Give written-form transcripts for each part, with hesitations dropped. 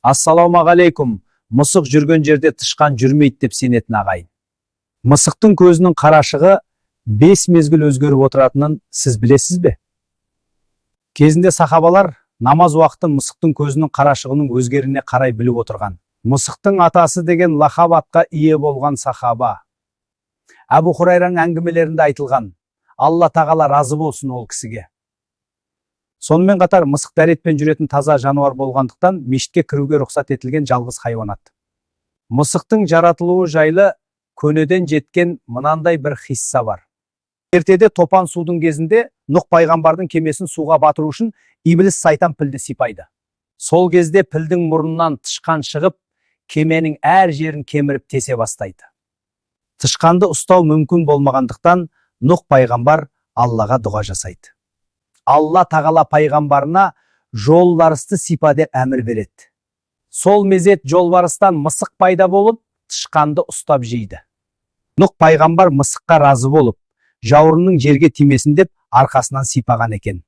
Ассалаумағалейкум. Мысық жүрген жерде тышқан жүрмейді деп сенетін ағайын. Мысықтың көзінің қарашығы 5 мезгіл өзгеріп отыратынын сіз білесіз бе? Кезінде сахабалар намаз уақыты мысықтың көзінің қарашығының өзгеріне қарай біліп отырған. Мысықтың атасы деген лақап атқа ие болған сахаба. Әбу Хурайраның әңгімелерінде айтылған. Алла тағала разы болсын ол кісіге. Сонымен қатар мысық дәретпен жүретін таза жануар болғандықтан мешітке кіруге рұқсат етілген жалғыз хайуанат. Мысықтың жаратылуы жайлы көнеден жеткен мынандай бір хисса бар. Ертеде топан судың кезінде Нұх пайғамбардың кемесін суға батыру үшін иблис сайтан пілді сипайды. Сол кезде пілдің мұрнынан тышқан шығып, кеменің әр жерін кеміріп тесе бастайды. Тышқанды ұстау мүмкін болмағандықтан Нұх пайғамбар Аллаға дұға жасайды. Алла тағала пайғамбарына жолбарысты сипа деп әмір береді. Сол мезет жолбарыстан мысық пайда болып, тышқанды ұстап жейді. Нұх пайғамбар мысыққа разы болып, жауырынның жерге тимесін деп арқасынан сипаған екен.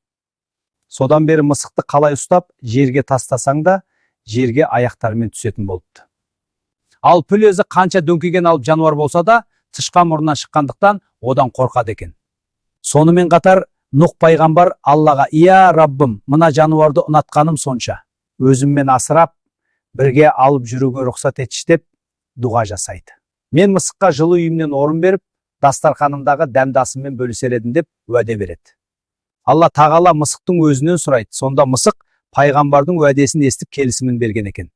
Содан бері мысықты қалай ұстап, жерге тастасаң да, жерге аяқтарымен түсетін болыпты. Ал піл өзі қанша дөңкеген алып жануар болса да, тышқан мұрнынан шыққандықтан одан қорқады екен. Сонымен қатар Нұх пайғамбар Аллаға: "Ия Раббым, мына жануарды ұнатқаным сонша, өзіммен асырап, бірге алып жүруге рұқсат етші" деп дұға жасайды. Мен мысыққа жылы үйімнен орын беріп, дастарханымдағы дәмдасыммен бөлісер едім деп уәде береді. Алла тағала мысықтың өзінен сұрайды. Сонда мысық пайғамбардың уәдесін естіп келісімін берген екен.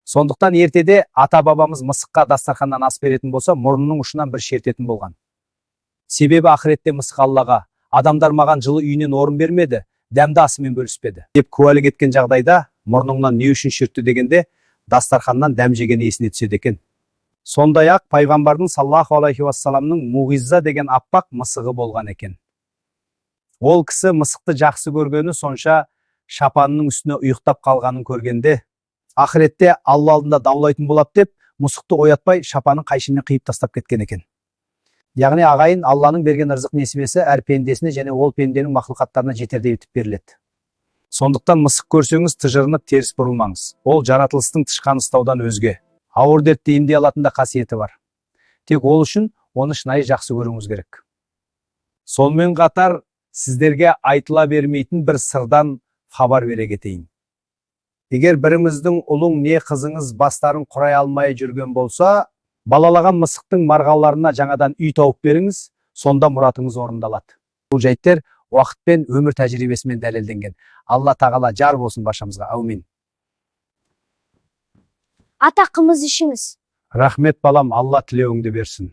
Сондықтан ертеде ата-бабамыз мысыққа дастарханнан ас беретін болса, мұрнының ұшынан бір шертетін болған. Себебі ақыретте мысық Аллаға: "Адамдар маған жылы үйінен орын бермеді, дәмді асымен бөліспеді" деп куәлік еткен жағдайда мұрныңнан не үшін шертті дегенде, дастарханнан дәм жеген есіне түседі екен. Сондай-ақ пайғамбардың саллаллаху алейхи уассаламның Муғизза деген аппақ мысығы болған екен. Ол кісі мысықты жақсы көргені сонша шапанының үстіне ұйықтап қалғанын көргенде, ақыретте Алла алдында даулайтын болады деп, мысықты оятпай шапанын қайшымен қиып тастап кеткен екен. Яғни ағайын, Алланың берген ырзық несібесі әр пендесіне және ол пенденің мақлұқаттарына жетердей етіп беріледі. Сондықтан мысық көрсеңіз тыжырынып теріс бұрылмаңыз. Ол жаратылыстың тышқан ұстаудан өзге ауыр дертті емдей алатын да қасиеті бар. Тек ол үшін оны шынайы жақсы көруіңіз керек. Сонымен қатар сіздерге айтыла бермейтін бір сырдан хабар бере кетейін. Егер біріңіздің ұлың не қызыңыз бастарын құрай алмай жүрген болса, балалаған мысықтың марғауларына жаңадан үй тауып беріңіз, сонда мұратыңыз орындалады. Бұл жайттер уақыт пен өмір тәжірибесімен дәлелденген. Алла тағала жар болсын баршамызға. Аумин. Ата, қымыз ішіңіз. Рахмет балам, Алла тілеуіңді берсін.